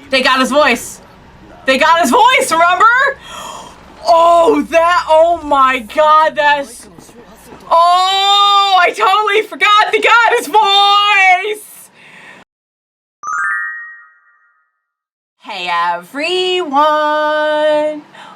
They got his voice. They got his voice, remember? Oh my God, that's... Oh, I totally forgot they got his voice! Hey everyone!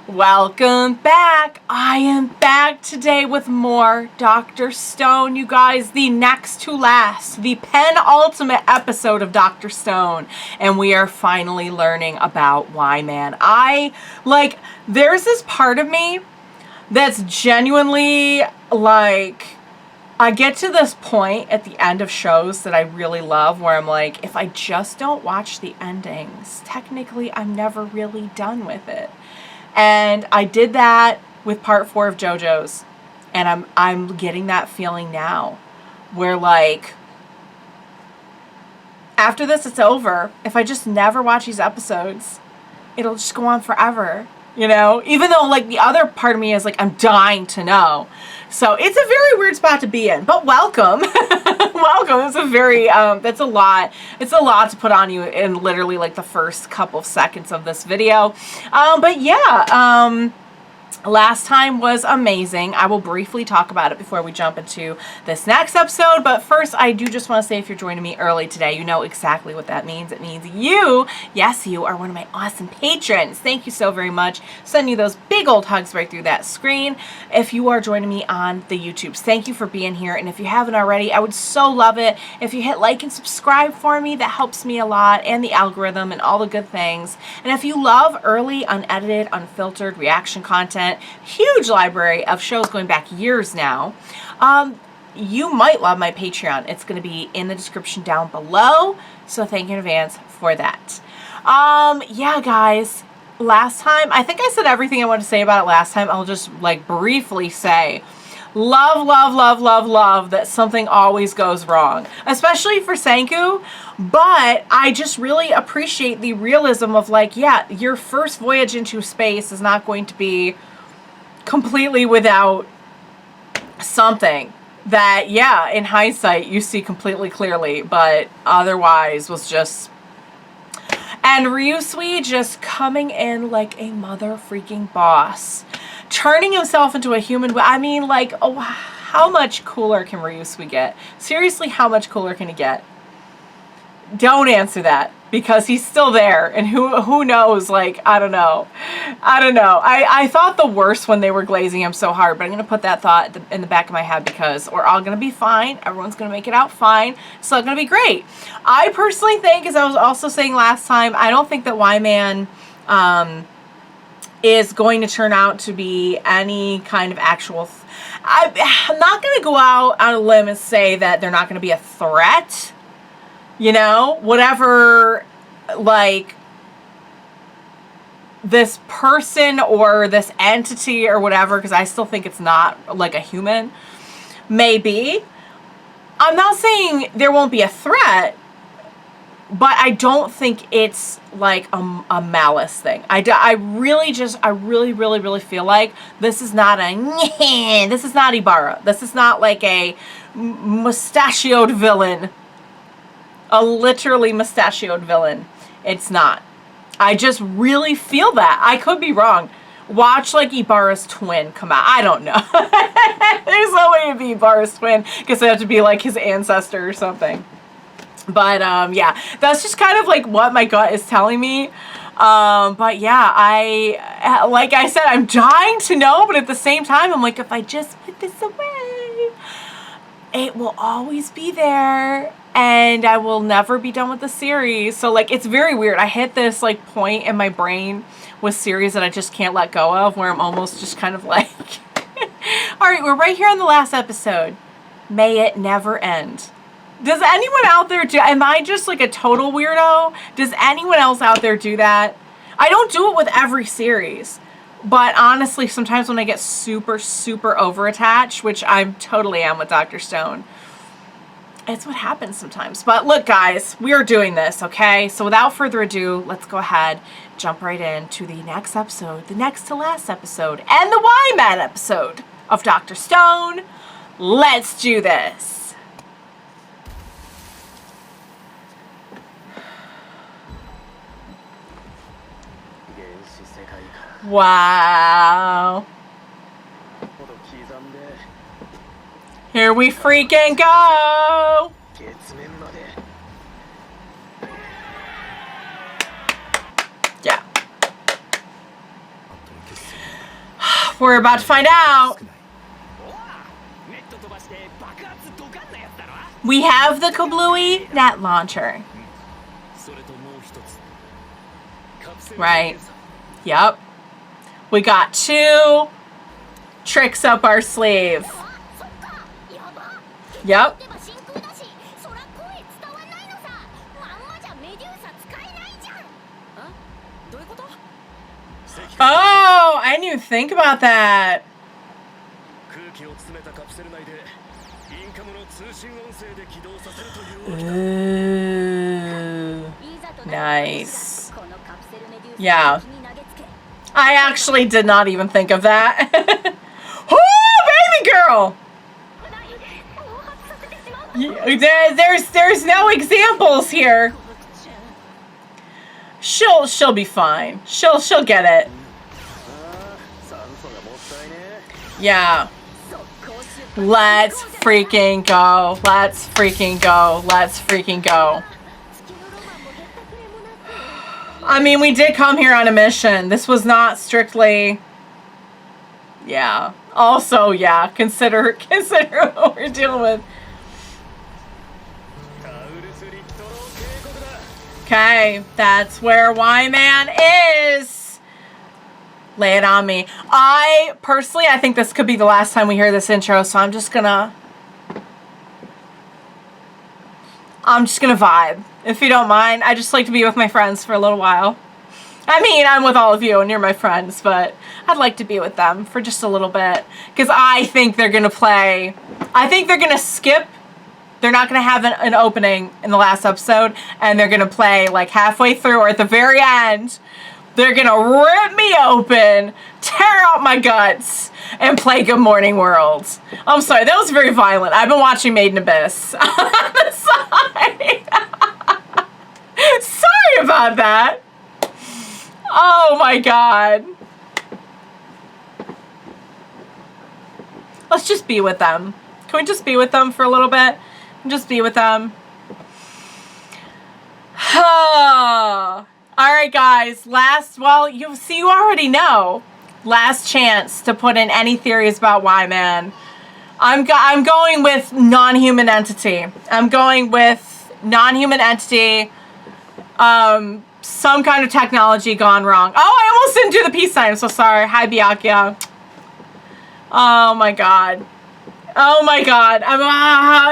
Welcome back! I am back today with more Dr. Stone, you guys. The next to last, the penultimate episode of Dr. Stone. And we are finally learning about why, man. There's this part of me that's genuinely, like, I get to this point at the end of shows that I really love where I'm like, if I just don't watch the endings, technically I'm never really done with it. And I did that with part 4 of JoJo's, and I'm getting that feeling now where, like, after this it's over. If I just never watch these episodes, it'll just go on forever, you know? Even though, like, the other part of me is like, I'm dying to know. So it's a very weird spot to be in, but welcome. Welcome. It's a very, that's a lot. It's a lot to put on you in literally like the first couple of seconds of this video. But yeah, last time was amazing. I will briefly talk about it before we jump into this next episode. But first, I do just want to say, if you're joining me early today, you know exactly what that means. It means you, yes, you are one of my awesome patrons. Thank you so very much. Send you those big old hugs right through that screen. If you are joining me on the YouTubes, thank you for being here. And if you haven't already, I would so love it if you hit like and subscribe for me. That helps me a lot, and the algorithm and all the good things. And if you love early, unedited, unfiltered reaction content, huge library of shows going back years now, you might love my Patreon. It's going to be in the description down below, so thank you in advance for that. Yeah, guys, last time, I think I said everything I wanted to say about it last time. I'll just, like, briefly say, love, love, love, love, love that something always goes wrong, especially for Senku. But I just really appreciate the realism of, like, yeah, your first voyage into space is not going to be completely without something that, yeah, in hindsight you see completely clearly, but otherwise was just... And Ryusui just coming in like a mother freaking boss, turning himself into a human. I mean, like, oh, how much cooler can Ryusui get? Seriously, how much cooler can he get? Don't answer that, because he's still there, and who knows, like, I don't know. I thought the worst when they were glazing him so hard, but I'm going to put that thought in the back of my head, because we're all going to be fine. Everyone's going to make it out fine. It's all going to be great. I personally think, as I was also saying last time, I don't think that Y-Man is going to turn out to be any kind of actual... I'm not going to go out on a limb and say that they're not going to be a threat. You know, whatever, like, this person or this entity or whatever, because I still think it's not like a human, maybe. I'm not saying there won't be a threat, but I don't think it's like a malice thing. I really, really feel like this is not this is not Ibarra. This is not like a mustachioed villain. A literally mustachioed villain. It's not. I just really feel that. I could be wrong. Watch, like, Ibarra's twin come out. I don't know. There's no way to be Ibarra's twin, because they have to be like his ancestor or something. But yeah, that's just kind of like what my gut is telling me. But yeah, like I said, I'm dying to know, but at the same time, I'm like, if I just put this away, it will always be there. And I will never be done with the series. So, like, it's very weird. I hit this, like, point in my brain with series that I just can't let go of, where I'm almost just kind of like, all right, we're right here on the last episode. May it never end. Does anyone out there do... Am I just, like, a total weirdo? Does anyone else out there do that? I don't do it with every series. But honestly, sometimes when I get super, super over-attached, which I totally am with Dr. Stone, it's what happens sometimes. But look, guys, we are doing this, okay? So without further ado, let's go ahead, jump right into the next episode, the next to last episode, and the Y-Man episode of Dr. Stone. Let's do this. Wow. Here we freaking go. Yeah. We're about to find out. We have the Kablooey net launcher. Right. Yep. We got 2 tricks up our sleeve. Yep. Oh, I didn't even think about that. Ooh, nice. Yeah. I actually did not even think of that. Oh, baby girl! There's no examples here. She'll be fine. She'll get it. Yeah. Let's freaking go. Let's freaking go. Let's freaking go. I mean, we did come here on a mission. This was not strictly... Yeah. Also, yeah. Consider what we're dealing with. Okay. That's where Y-Man is. Lay it on me. Personally, I think this could be the last time we hear this intro, so I'm just gonna vibe. If you don't mind, I just like to be with my friends for a little while. I mean, I'm with all of you and you're my friends, but I'd like to be with them for just a little bit. Because I think they're going to play... I think they're going to skip. They're not going to have an opening in the last episode. And they're going to play like halfway through or at the very end. They're going to rip me open, tear out my guts, and play Good Morning World. I'm sorry, that was very violent. I've been watching Made in Abyss. On the side. Sorry about that. Oh my god. Let's just be with them. Can we just be with them for a little bit? Just be with them. Alright guys, well, you already know. Last chance to put in any theories about Y-Man. I'm going with non-human entity. I'm going with non-human entity. Some kind of technology gone wrong. Oh, I almost didn't do the peace sign. I'm so sorry. Hi, Byakuya. Oh my god. Oh my god.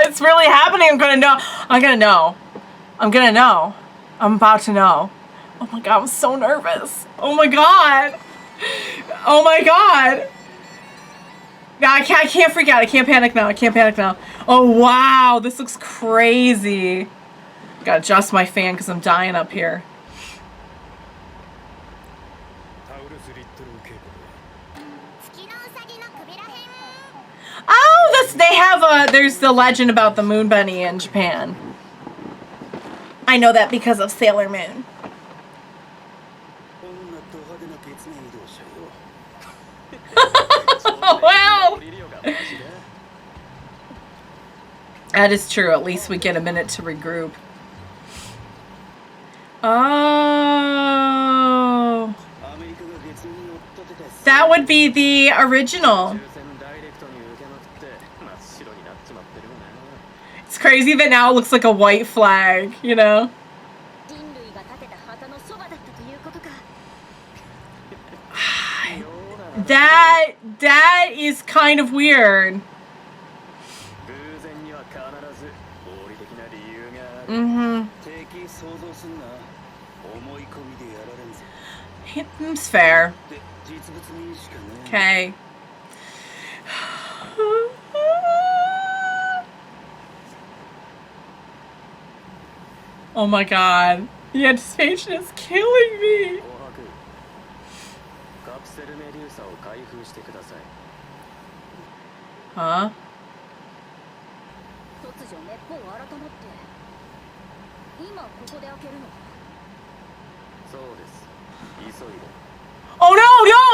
It's really happening. I'm gonna know. I'm gonna know. I'm gonna know. I'm about to know. Oh my god, I'm so nervous. Oh my god. Oh my god. No, I can't freak out. I can't panic now. I can't panic now. Oh wow, this looks crazy. Gotta adjust my fan because I'm dying up here. Oh, they have there's the legend about the moon bunny in Japan. I know that because of Sailor Moon. Well, that is true. At least we get a minute to regroup. Oh, that would be the original. It's crazy that now it looks like a white flag, you know? That is kind of weird. It's fair. Okay. Oh my god. The anticipation is killing me. Huh?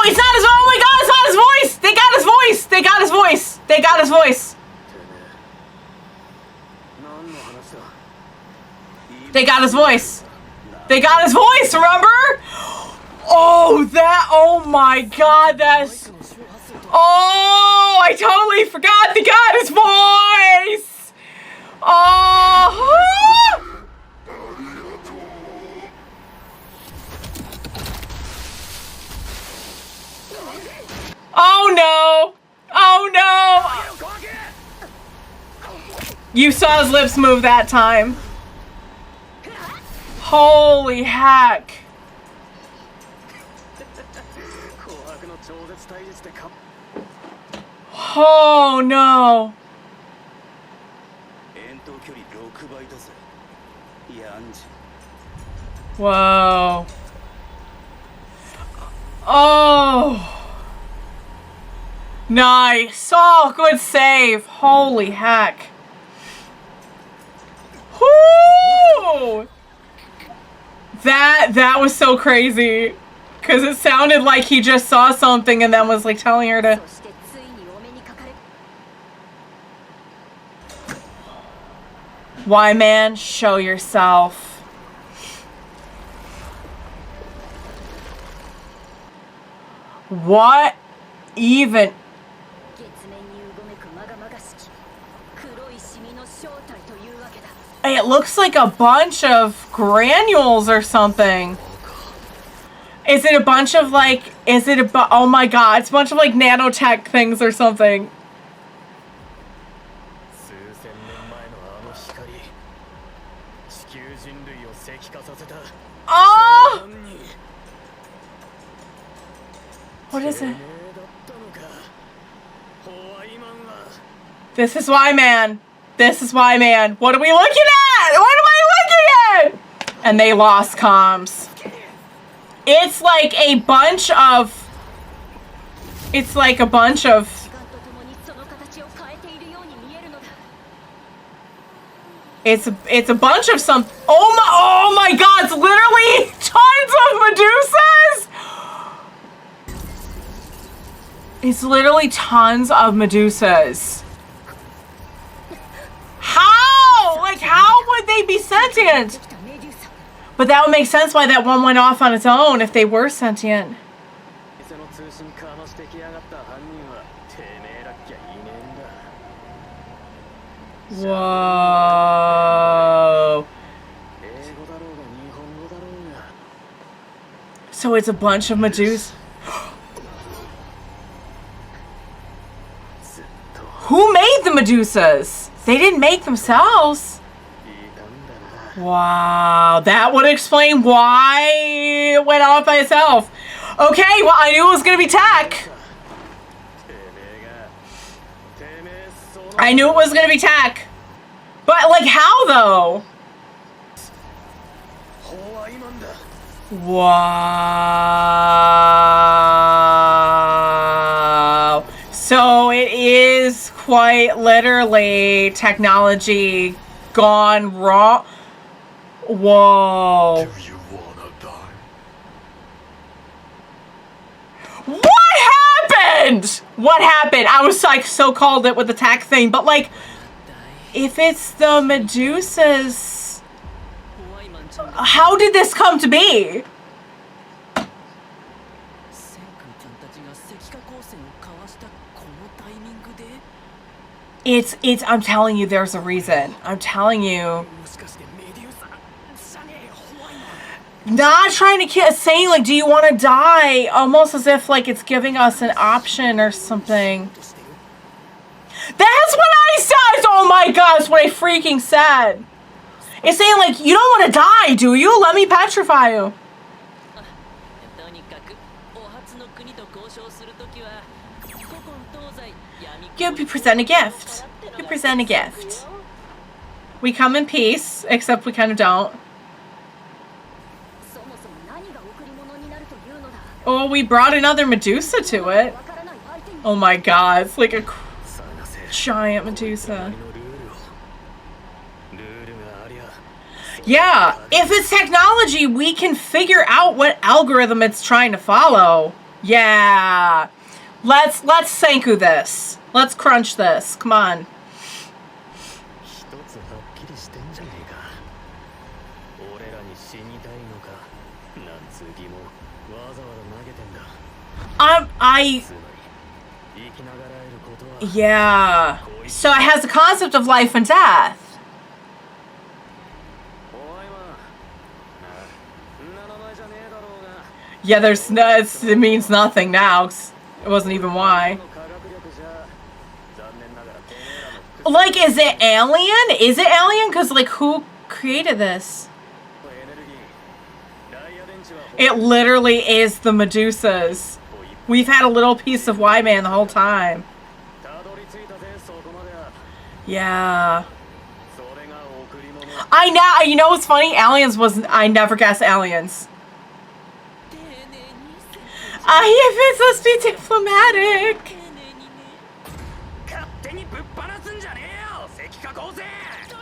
it's not his. Oh my God, it's not his voice. They got his voice. They got his voice. They got his voice. They got his voice. They got his voice, remember? Oh, that. Oh my God, that's. Oh, I totally forgot they got his voice. Oh. Oh no! Oh no! You saw his lips move that time. Holy heck. Oh no. Whoa. Oh. Nice. Oh, good save. Holy heck. Whoo! That was so crazy. Because it sounded like he just saw something and then was like telling her to... Why, man? Show yourself. What even... It looks like a bunch of granules or something. Is it a bunch of like, oh my God, it's a bunch of like nanotech things or something. Oh! What is it? This is why, man. This is why, man. What are we looking at? What am I looking at? And they lost comms. It's like a bunch of... It's like a bunch of... It's a bunch of some... Oh my God, it's literally tons of Medusas! It's literally tons of Medusas. How? Like, how would they be sentient? But that would make sense why that one went off on its own if they were sentient. Whoa. So it's a bunch of Medusa. Who made the Medusas? They didn't make themselves. Wow, that would explain why it went off by itself. Okay, well, I knew it was gonna be tech. I knew it was gonna be tech. But, like, how, though? Wow. So it is quite literally technology gone wrong. Whoa. Do you wanna die? What happened? What happened? I was like so called it with the tech thing, but like, if it's the Medusas, how did this come to be? I'm telling you, there's a reason. I'm telling you. Not trying to saying like, do you want to die? Almost as if like it's giving us an option or something. That's what I said! Oh my gosh, what I freaking said. It's saying like, you don't want to die, do you? Let me petrify you. You present a gift. You present a gift. We come in peace, except we kind of don't. Oh, we brought another Medusa to it. Oh my God, it's like a giant Medusa. Yeah, if it's technology, we can figure out what algorithm it's trying to follow. Yeah. Let's Senku this. Let's crunch this. Come on. Yeah. So it has the concept of life and death. Yeah, there's no, it means nothing now. It wasn't even why. Like, is it alien? Is it alien? Because, like, who created this? It literally is the Medusas. We've had a little piece of Y-Man the whole time. Yeah. I know. You know what's funny? Aliens wasn't. I never guessed aliens. If it's supposed to be diplomatic.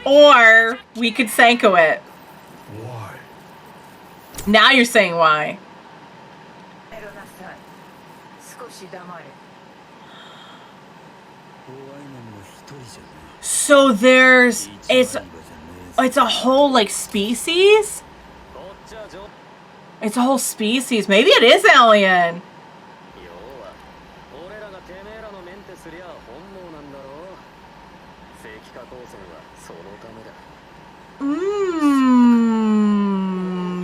Or we could Senko it. Why? Now you're saying why. So there's it's a whole like species? It's a whole species. Maybe it is alien.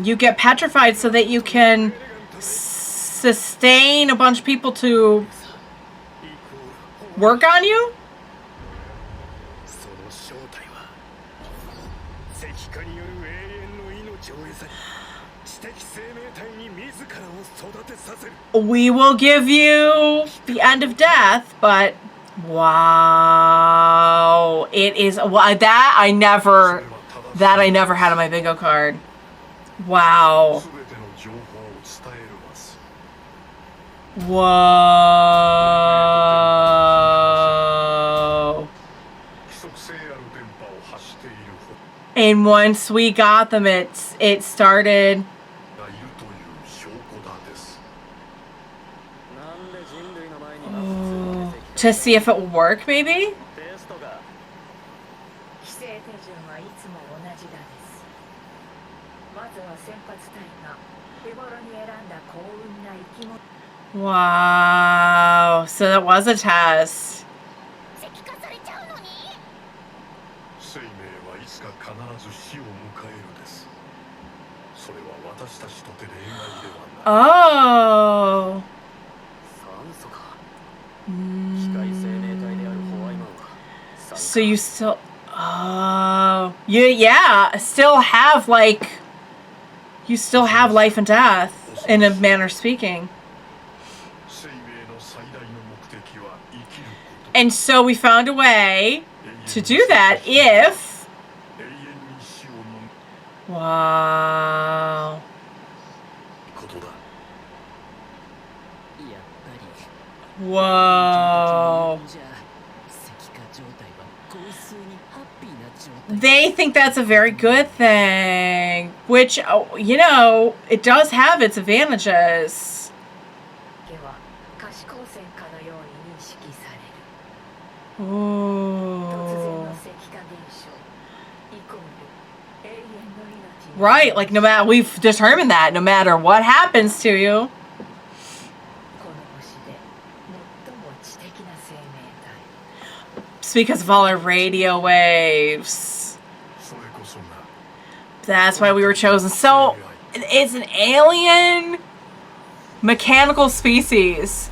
You get petrified so that you can sustain a bunch of people to work on you? We will give you the end of death, but wow, it is that I never had on my bingo card. Wow. Whoa. And once we got them, it started. Oh, to see if it will work, maybe? Wow, so that was a test. Oh. So you still, yeah, still have like, you still have life and death in a manner of speaking. And so we found a way to do that if, wow. Whoa. They think that's a very good thing, which, you know, it does have its advantages. Ooh. Right, like no matter, we've determined that no matter what happens to you. It's because of all our radio waves. That's why we were chosen. So, it's an alien mechanical species.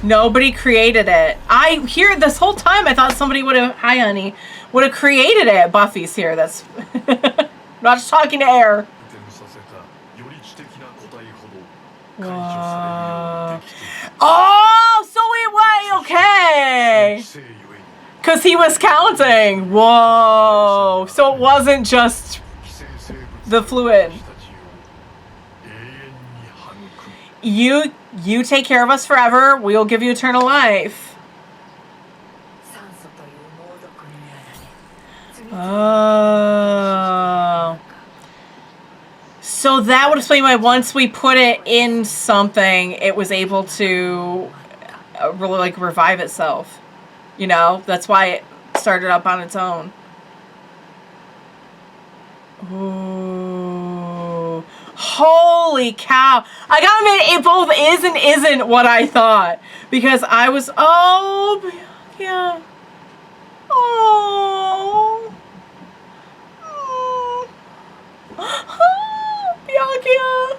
Nobody created it. I hear this whole time I thought somebody would have, hi honey, would have created it. Buffy's here. That's not just talking to air. Oh, so it was okay. Because he was counting. Whoa. So it wasn't just the fluid. You take care of us forever. We'll give you eternal life. Oh. So that would explain why once we put it in something, it was able to really like revive itself. You know, that's why it started up on its own. Ooh. Holy cow. I gotta admit, it both is and isn't what I thought. Because I was, oh, yeah. Oh. Bianca.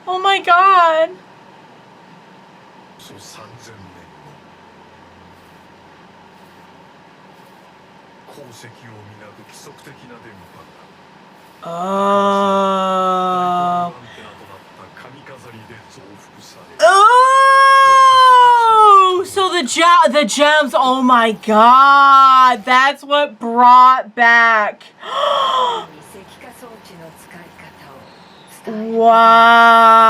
Oh my god. Oh. Oh, so the gems, oh my god, that's what brought back. Wow.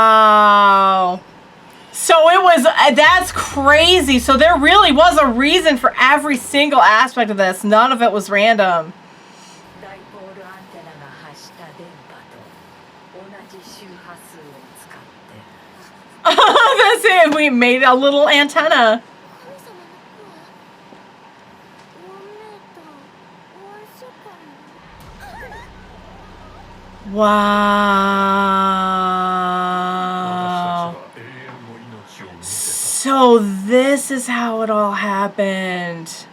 So it was, that's crazy. So there really was a reason for every single aspect of this. None of it was random. That's it. We made a little antenna. Wow. So this is how it all happened.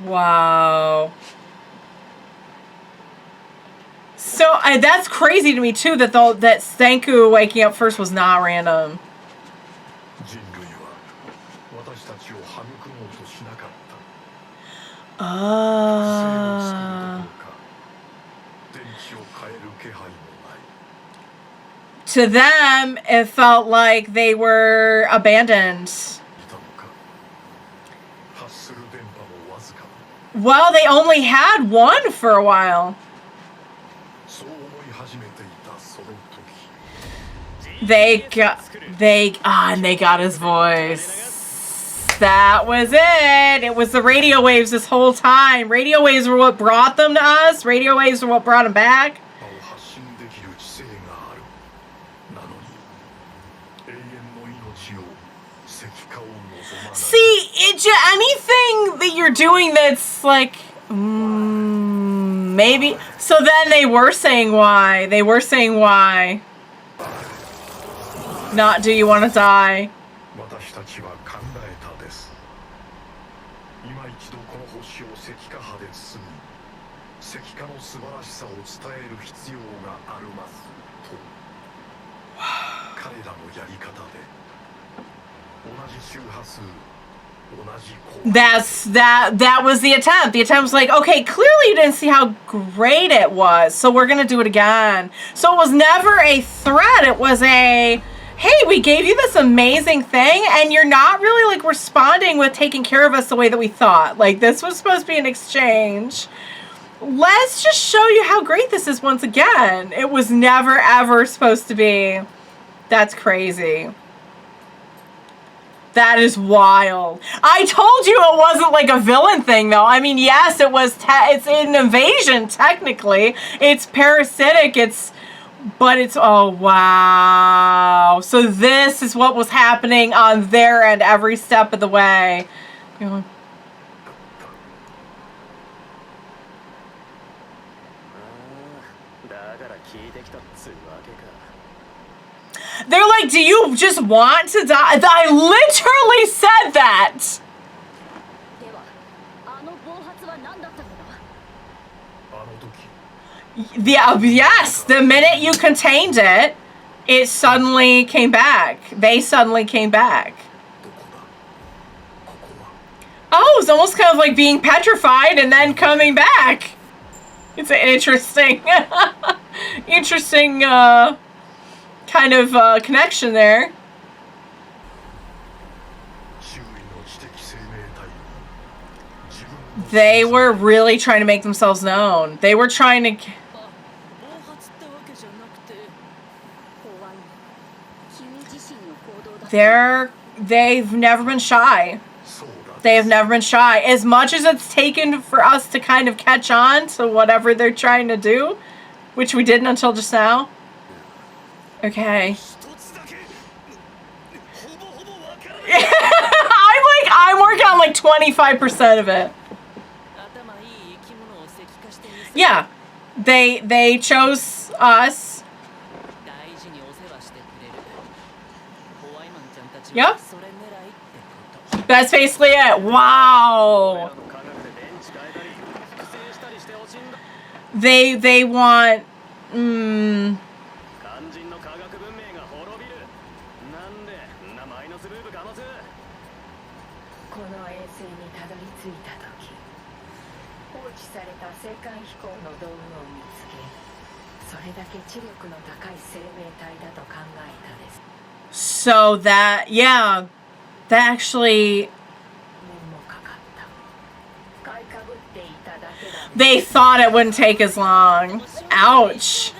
Wow. So that's crazy to me too, that that Senku waking up first was not random. To them, it felt like they were abandoned. Well, they only had one for a while. And they got his voice. That was it. It was the radio waves this whole time. Radio waves were what brought them to us. Radio waves were what brought them back. See, anything that you're doing that's like, maybe. So then they were saying why. They were saying why. Not do you want to die? That was the attempt. The attempt was like, okay, clearly you didn't see how great it was, so we're gonna do it again. So it was never a threat. It was a, hey, we gave you this amazing thing, and you're not really like responding with taking care of us the way that we thought. Like, this was supposed to be an exchange. Let's just show you how great this is once again. It was never ever supposed to be. That's crazy. That is wild. I told you it wasn't like a villain thing, though. I mean, yes, it was. It's an invasion, technically. It's parasitic. But it's, oh, wow. So this is what was happening on their end every step of the way. You know, they're like, do you just want to die? I literally said that. Yeah, yes, the minute you contained it, it suddenly came back. They suddenly came back. Oh, it's almost kind of like being petrified and then coming back. It's an interesting, interesting, kind of connection there. They were really trying to make themselves known. They were trying to... they've never been shy. They have never been shy. As much as it's taken for us to kind of catch on to whatever they're trying to do, which we didn't until just now. Okay. I'm working on like 25% of it. Yeah. They chose us. Yep. That's basically it. Wow. They want so that, yeah, that actually, they thought it wouldn't take as long. Ouch.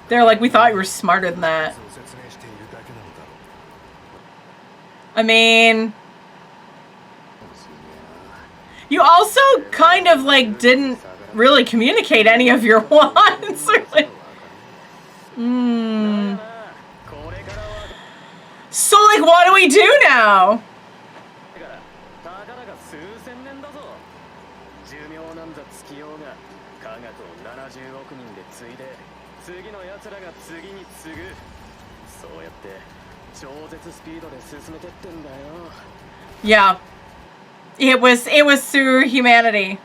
They're like, we thought you were smarter than that. I mean, you also kind of like didn't really communicate any of your wants. So like, what do we do now? Yeah. It was through humanity.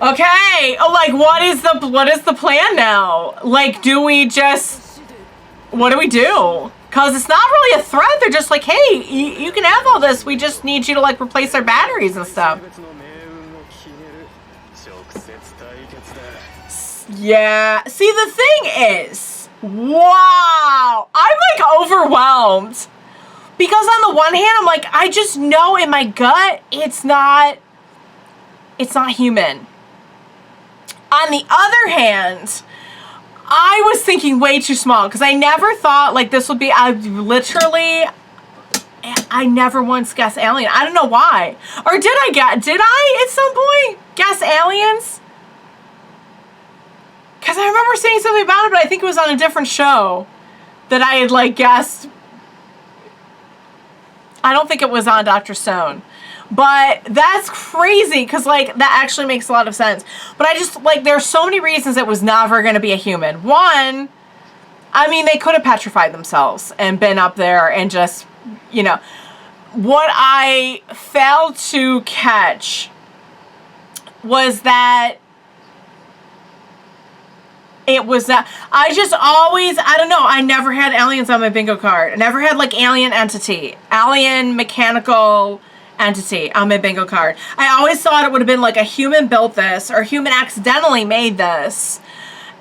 Okay. Oh, like what is the plan now? Like, do we just, what do we do? Cause it's not really a threat. They're just like, hey, you can have all this. We just need you to like replace our batteries and stuff. Yeah. See, the thing is, wow, I'm like overwhelmed. Because on the one hand, I'm like, I just know in my gut, it's not human. On the other hand, I was thinking way too small because I never thought like this would be, I never once guessed alien. I don't know why. Or did I at some point guess aliens? Because I remember saying something about it, but I think it was on a different show that I had like guessed. I don't think it was on Dr. Stone. But that's crazy because like that actually makes a lot of sense. But I just like there's so many reasons it was never going to be a human. One, I mean they could have petrified themselves and been up there and just, you know, what I failed to catch was that it was that I just always, I don't know, I never had aliens on my bingo card. I never had like alien entity, alien mechanical entity on my bingo card. I always thought it would have been like a human built this or human accidentally made this.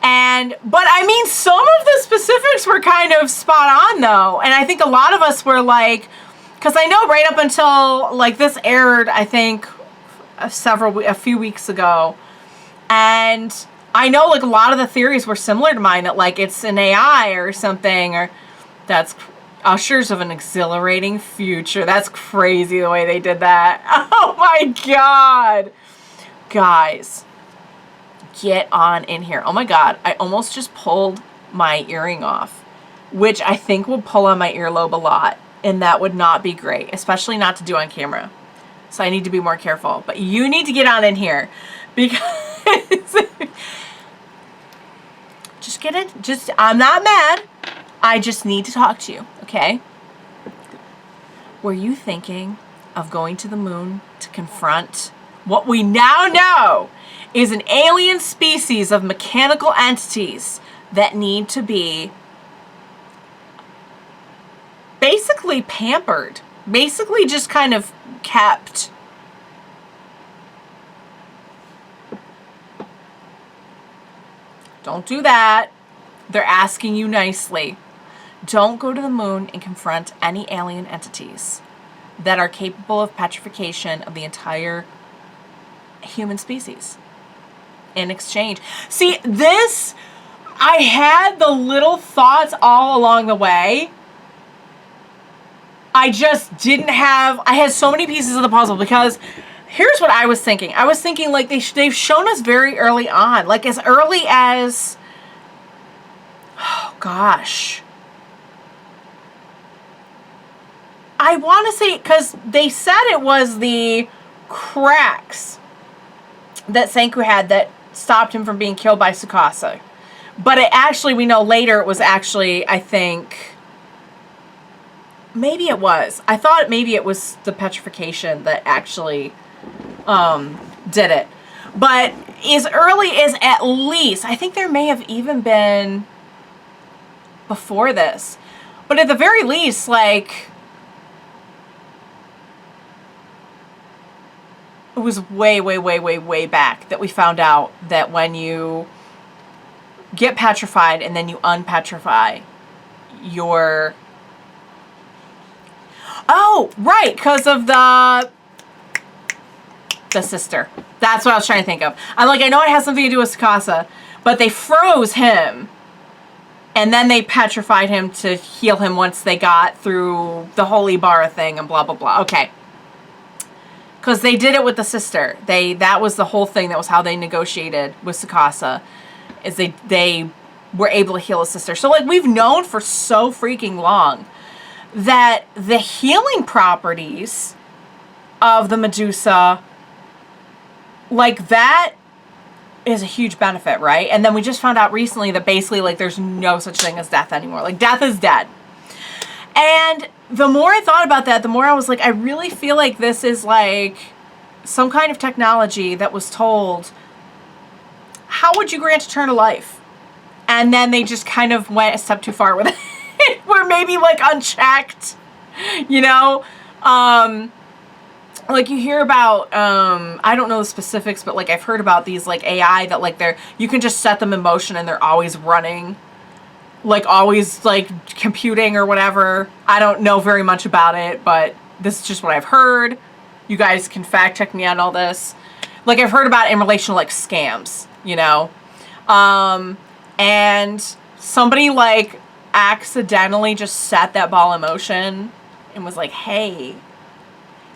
But I mean, some of the specifics were kind of spot on though. And I think a lot of us were like, because I know right up until like this aired, I think a few weeks ago. And I know like a lot of the theories were similar to mine that like it's an AI or something, or that's ushers of an exhilarating future. That's crazy the way they did that. Oh my God. Guys, get on in here. Oh my God. I almost just pulled my earring off, which I think will pull on my earlobe a lot. And that would not be great, especially not to do on camera. So I need to be more careful. But you need to get on in here because just get in. I'm not mad. I just need to talk to you, okay? Were you thinking of going to the moon to confront what we now know is an alien species of mechanical entities that need to be basically pampered, basically just kind of kept? Don't do that. They're asking you nicely. Don't go to the moon and confront any alien entities that are capable of petrification of the entire human species in exchange. See, this, I had the little thoughts all along the way, I just didn't have, I had so many pieces of the puzzle, because here's what I was thinking. I was thinking, like, they've shown us very early on, like as early as, oh gosh, I want to say, because they said it was the cracks that Senku had that stopped him from being killed by Tsukasa. But it actually, we know later it was actually, I think, maybe it was. I thought maybe it was the petrification that actually did it. But as early as, at least, I think there may have even been before this. But at the very least, like, it was way, way, way, way, way back that we found out that when you get petrified and then you unpetrify your... Oh, right, because of the sister. That's what I was trying to think of. I'm like, I know it has something to do with Tsukasa, but they froze him, and then they petrified him to heal him once they got through the Holy Bara thing and blah, blah, blah. Okay. Because they did it with the sister. That was the whole thing. That was how they negotiated with Tsukasa, is they were able to heal his sister. So, like, we've known for so freaking long that the healing properties of the Medusa, like, that is a huge benefit, right? And then we just found out recently that basically, like, there's no such thing as death anymore. Like, death is dead. And the more I thought about that, the more I was like, I really feel like this is like some kind of technology that was told, how would you grant eternal life? And then they just kind of went a step too far with it. Where maybe, like, unchecked, you know? Like, you hear about, I don't know the specifics, but, like, I've heard about these, like, AI that, like, you can just set them in motion and they're always running. Like, always, like, computing or whatever. I don't know very much about it, but this is just what I've heard. You guys can fact check me on all this. Like, I've heard about it in relation to, like, scams, you know? And somebody, like, accidentally just set that ball in motion and was like, hey,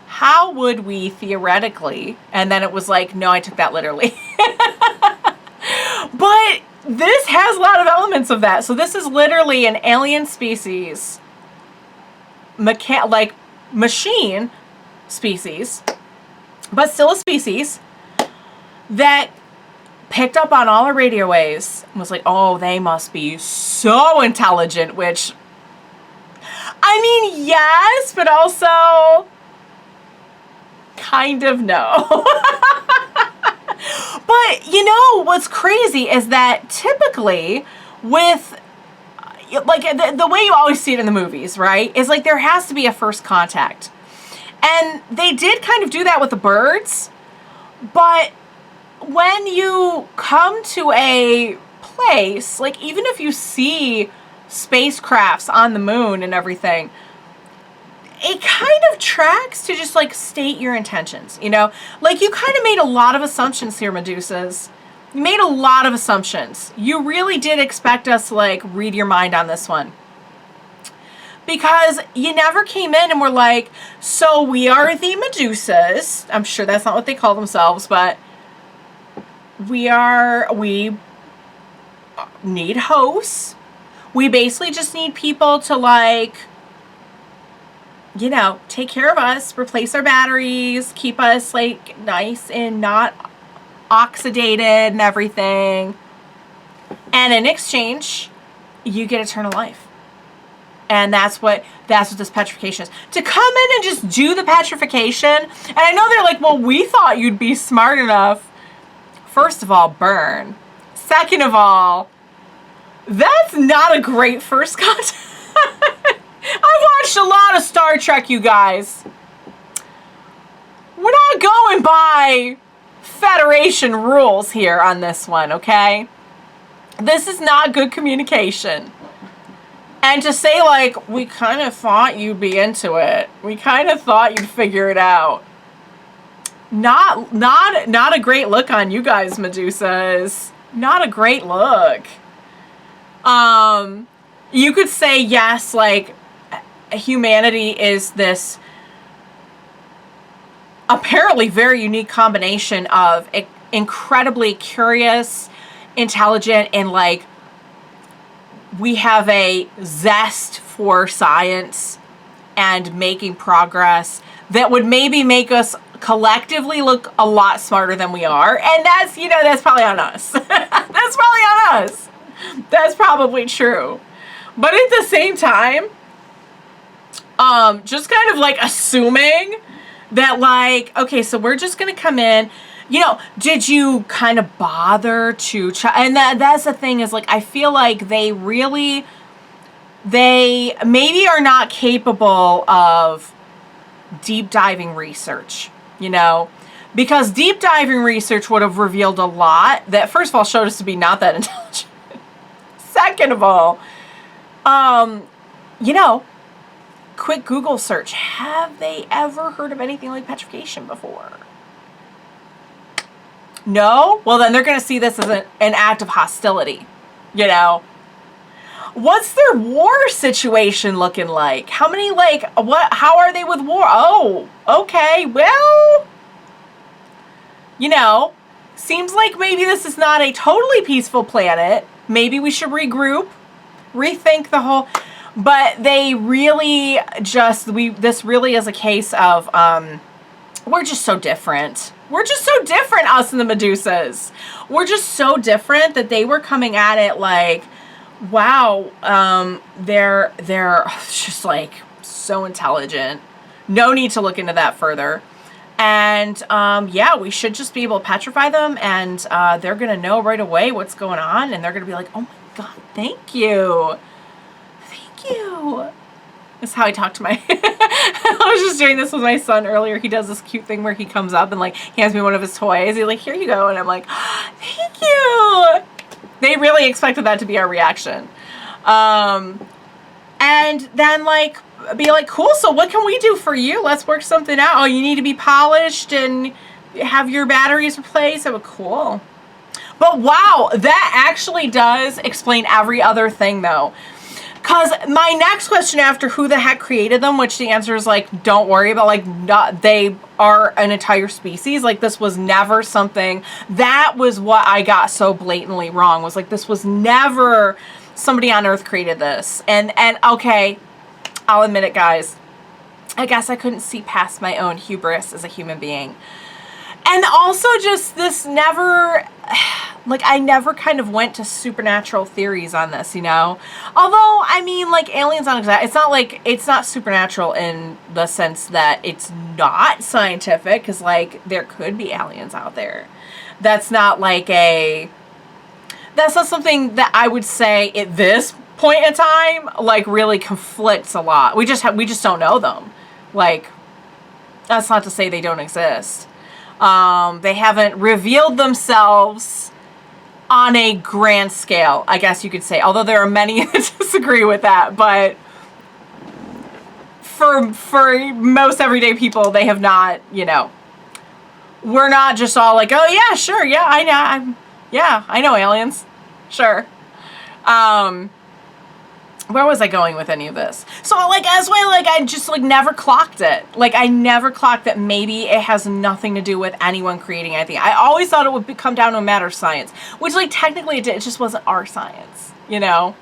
how would we theoretically? And then it was like, no, I took that literally. But this has a lot of elements of that. So this is literally an alien species, like machine species, but still a species that picked up on all our radio waves and was like, oh, they must be so intelligent, which, I mean, yes, but also kind of no. But, you know, what's crazy is that typically with, like, the way you always see it in the movies, right, is like there has to be a first contact. And they did kind of do that with the birds, but when you come to a place, like, even if you see spacecrafts on the moon and everything, it kind of tracks to just, like, state your intentions, you know? Like, you kind of made a lot of assumptions here, Medusas. You made a lot of assumptions. You really did expect us to, like, read your mind on this one. Because you never came in and were like, so we are the Medusas. I'm sure that's not what they call themselves, but we need hosts. We basically just need people to, like, you know, take care of us, replace our batteries, keep us, like, nice and not oxidated and everything. And in exchange, you get eternal life. And that's what this petrification is. To come in and just do the petrification, and I know they're like, well, we thought you'd be smart enough. First of all, burn. Second of all, that's not a great first contact. I've watched a lot of Star Trek, you guys. We're not going by Federation rules here on this one, okay? This is not good communication. And to say, like, we kind of thought you'd be into it. We kind of thought you'd figure it out. Not a great look on you guys, Medusas. Not a great look. You could say yes, like, humanity is this apparently very unique combination of incredibly curious, intelligent, and like we have a zest for science and making progress that would maybe make us collectively look a lot smarter than we are. And that's, you know, that's probably on us. That's probably on us. That's probably true. But at the same time, just kind of like assuming that like, okay, so we're just going to come in, you know, did you kind of bother to and that's the thing is like, I feel like they maybe are not capable of deep diving research, you know, because deep diving research would have revealed a lot that first of all showed us to be not that intelligent. Second of all, you know, quick Google search. Have they ever heard of anything like petrification before? No? Well, then they're going to see this as an act of hostility, you know? What's their war situation looking like? How many, like, how are they with war? Oh, okay, well, you know, seems like maybe this is not a totally peaceful planet. Maybe we should regroup, rethink the whole, but they really just, this really is a case of, we're just so different. We're just so different, us and the Medusas. We're just so different that they were coming at it like, wow, they're just like so intelligent. No need to look into that further. And yeah, we should just be able to petrify them, and they're gonna know right away what's going on, and they're gonna be like, oh my god, thank you. Thank you. That's how I talk to my I was just doing this with my son earlier. He does this cute thing where he comes up and like hands me one of his toys. He's like, here you go. And I'm like, oh, thank you. They really expected that to be our reaction. And then like be like, cool, so what can we do for you? Let's work something out. Oh, you need to be polished and have your batteries replaced. Oh, cool. But wow, that actually does explain every other thing though. Because my next question after who the heck created them, which the answer is like, don't worry about, like, not, they are an entire species. Like, this was never something, that was what I got so blatantly wrong, was like, this was never somebody on Earth created this. And okay, I'll admit it, guys. I guess I couldn't see past my own hubris as a human being. And also just this never, like, I never kind of went to supernatural theories on this, you know? Although, I mean, like, aliens on exact, it's not like, it's not supernatural in the sense that it's not scientific, because, like, there could be aliens out there. That's not like that's not something that I would say at this point in time, like, really conflicts a lot. We just don't know them. Like, that's not to say they don't exist. They haven't revealed themselves on a grand scale, I guess you could say. Although there are many that disagree with that, but for most everyday people, they have not, you know. We're not just all like, oh yeah, sure, yeah, I know aliens. Sure. Where was I going with any of this? So, like, as well, like, I just, like, never clocked it. Like, I never clocked that maybe it has nothing to do with anyone creating anything. I always thought it would come down to a matter of science, which, like, technically it did. It just wasn't our science, you know?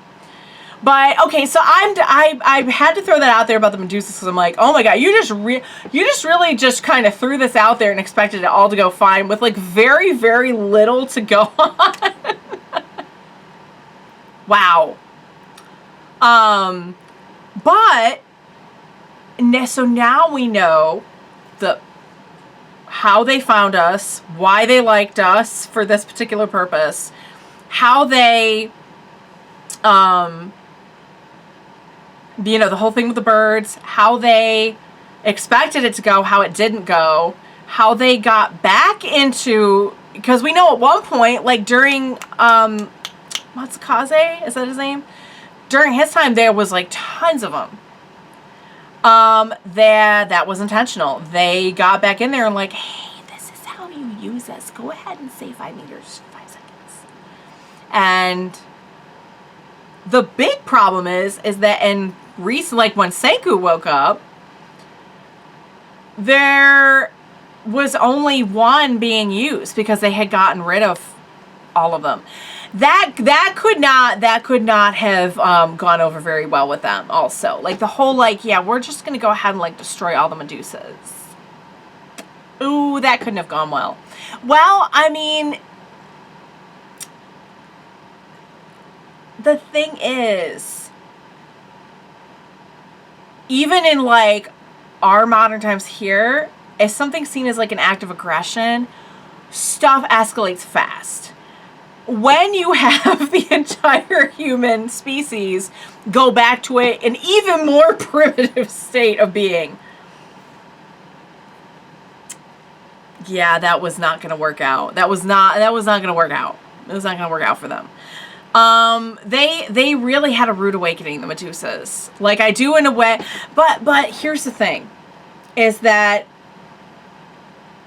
But, okay, so I had to throw that out there about the Medusa, because I'm like, oh my god, you just really just kind of threw this out there and expected it all to go fine with, like, very, very little to go on. Wow. But so now we know how they found us, why they liked us for this particular purpose, how they, you know, the whole thing with the birds, how they expected it to go, how it didn't go, how they got back into, because we know at one point, like during, Matsukaze, is that his name? During his time, there was like tons of them. That was intentional. They got back in there and like, hey, this is how you use this. Go ahead and say 5 meters, 5 seconds. And the big problem is that, and like when Senku woke up, there was only one being used because they had gotten rid of all of them. That could not have gone over very well with them also. Like the whole like, yeah, we're just gonna go ahead and like destroy all the Medusas. Ooh, that couldn't have gone well. Well, I mean, the thing is, even in like our modern times here, if something's seen as like an act of aggression, stuff escalates fast. When you have the entire human species go back to an even more primitive state of being, yeah, that was not going to work out. That was not going to work out. It was not going to work out for them. They really had a rude awakening, the Medusas. Like I do in a way, but here's the thing, is that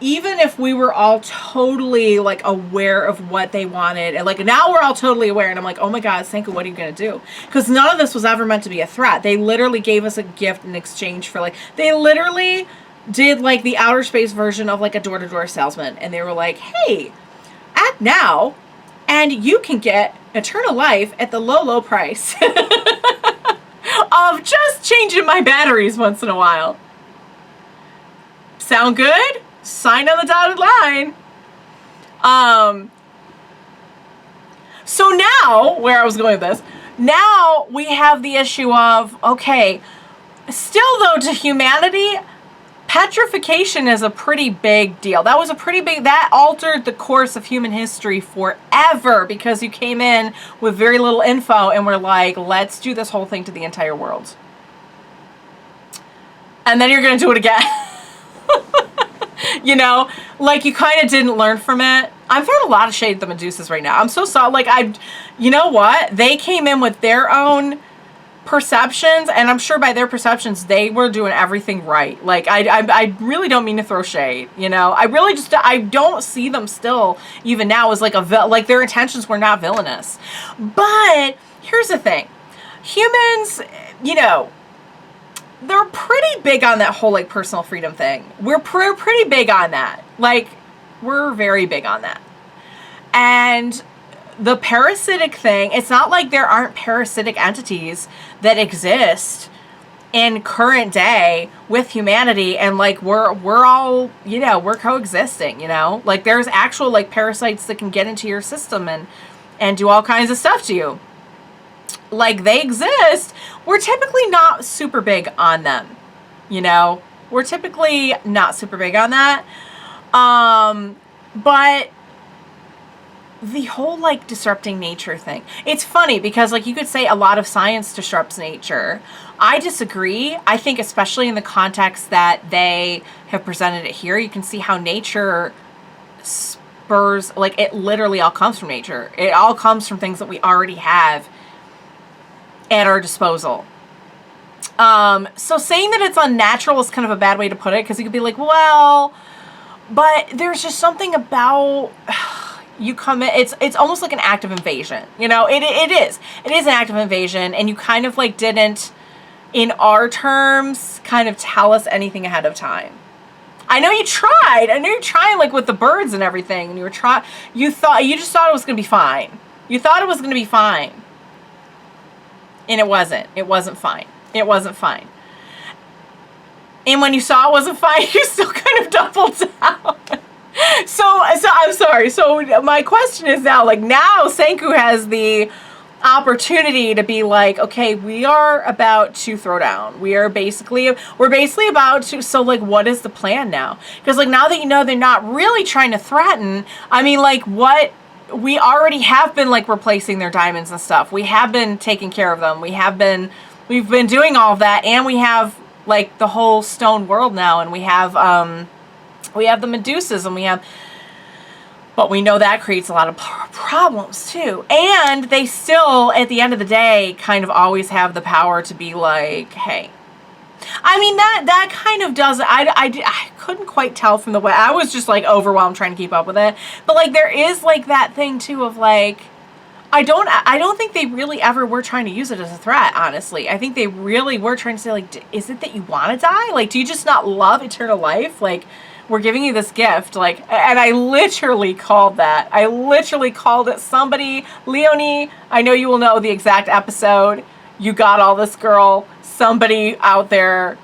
even if we were all totally like aware of what they wanted, and like now we're all totally aware, and I'm like, oh my God, Senku, what are you gonna do? Because none of this was ever meant to be a threat. They literally gave us a gift in exchange for like, they literally did like the outer space version of like a door-to-door salesman, and they were like, hey, act now and you can get eternal life at the low price of just changing my batteries once in a while. Sound good? Sign on the dotted line. So now, where I was going with this, now we have the issue of, okay, still though, to humanity, petrification is a pretty big deal. That was a pretty big, that altered the course of human history forever, because you came in with very little info and we're like, let's do this whole thing to the entire world. And then you're going to do it again. You know, like you kind of didn't learn from it. I'm throwing a lot of shade at the Medusas right now. I'm so sorry. Like you know what? They came in with their own perceptions, and I'm sure by their perceptions, they were doing everything right. Like I really don't mean to throw shade. You know, I don't see them still even now as like like their intentions were not villainous. But here's the thing, humans, you know, they're pretty big on that whole like personal freedom thing. We're pretty big on that. Like we're very big on that. And the parasitic thing, it's not like there aren't parasitic entities that exist in current day with humanity, and like we're all, you know, we're coexisting, you know? Like there's actual like parasites that can get into your system and do all kinds of stuff to you. Like they exist. We're typically not super big on them, you know? We're typically not super big on that. But the whole like disrupting nature thing, it's funny because like you could say a lot of science disrupts nature. I disagree. I think especially in the context that they have presented it here, you can see how nature spurs, like it literally all comes from nature. It all comes from things that we already have at our disposal. So saying that it's unnatural is kind of a bad way to put it, because you could be like, well, but there's just something about you come in, it's almost like an act of invasion, you know? It is an act of invasion, and you kind of like didn't, in our terms, kind of tell us anything ahead of time. I know you tried. I know you're trying, like with the birds and everything, and you just thought it was gonna be fine. You thought it was gonna be fine. And it wasn't. It wasn't fine. It wasn't fine. And when you saw it wasn't fine, you still kind of doubled down. So I'm sorry. So my question is now, like now Senku has the opportunity to be like, okay, we are about to throw down. We're basically about to, so like what is the plan now? Because like now that you know they're not really trying to threaten, I mean like what, we already have been like replacing their diamonds and stuff. We have been taking care of them. We've been doing all of that, and we have like the whole stone world now, and we have the Medusas, and but we know that creates a lot of problems too. And they still, at the end of the day, kind of always have the power to be like, hey, I mean, that kind of does, I couldn't quite tell from the way, I was just like overwhelmed trying to keep up with it. But like there is like that thing too of like, I don't think they really ever were trying to use it as a threat, honestly. I think they really were trying to say, like, is it that you want to die? Like, do you just not love eternal life? Like, we're giving you this gift. Like, and I literally called that. I literally called it. Somebody, Leonie, I know you will know the exact episode. You got all this, girl. Somebody out there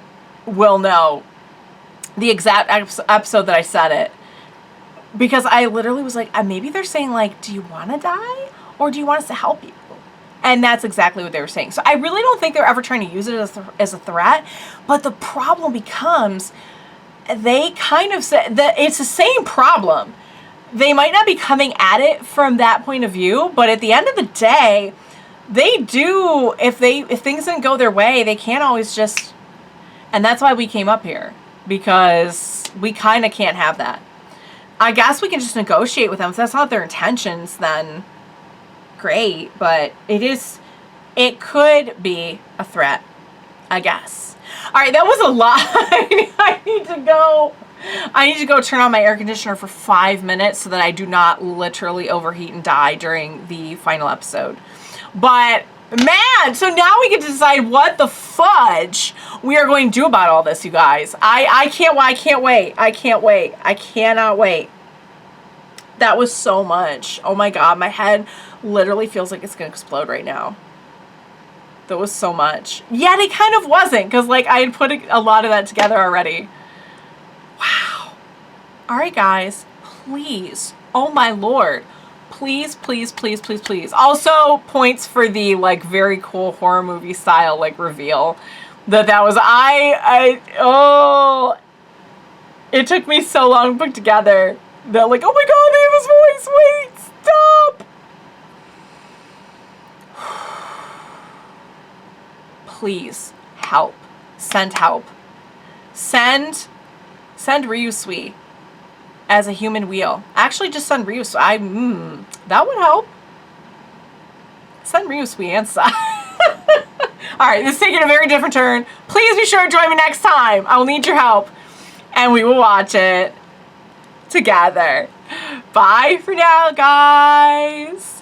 will know the exact episode that I said it. Because I literally was like, maybe they're saying, like, do you want to die? Or do you want us to help you? And that's exactly what they were saying. So I really don't think they're ever trying to use it as a threat. But the problem becomes, they kind of said that it's the same problem. They might not be coming at it from that point of view, but at the end of the day, they do, if things didn't go their way, they can't always just, and that's why we came up here. Because we kind of can't have that. I guess we can just negotiate with them. If that's not their intentions, then great, but it could be a threat, I guess. All right, that was a lot. I need to go turn on my air conditioner for 5 minutes so that I do not literally overheat and die during the final episode. But man, so now we get to decide what the fudge we are going to do about all this, you guys. I can't wait. I cannot wait. That was so much. Oh my God, my head literally feels like it's gonna explode right now. That was so much. Yet it kind of wasn't, because like I had put a lot of that together already. Wow. All right, guys, please. Oh my Lord. Please, please, please, please, please. Also, points for the like very cool horror movie style like reveal. That was oh, it took me so long to put together. That like, oh my God, they have his voice. Wait, stop. Please help. Send help. Send Ryusui as a human wheel. Actually, just send Ryusui. That would help. Send Ryusui and Sai. All right, this is taking a very different turn. Please be sure to join me next time. I will need your help, and we will watch it together. Bye for now, guys.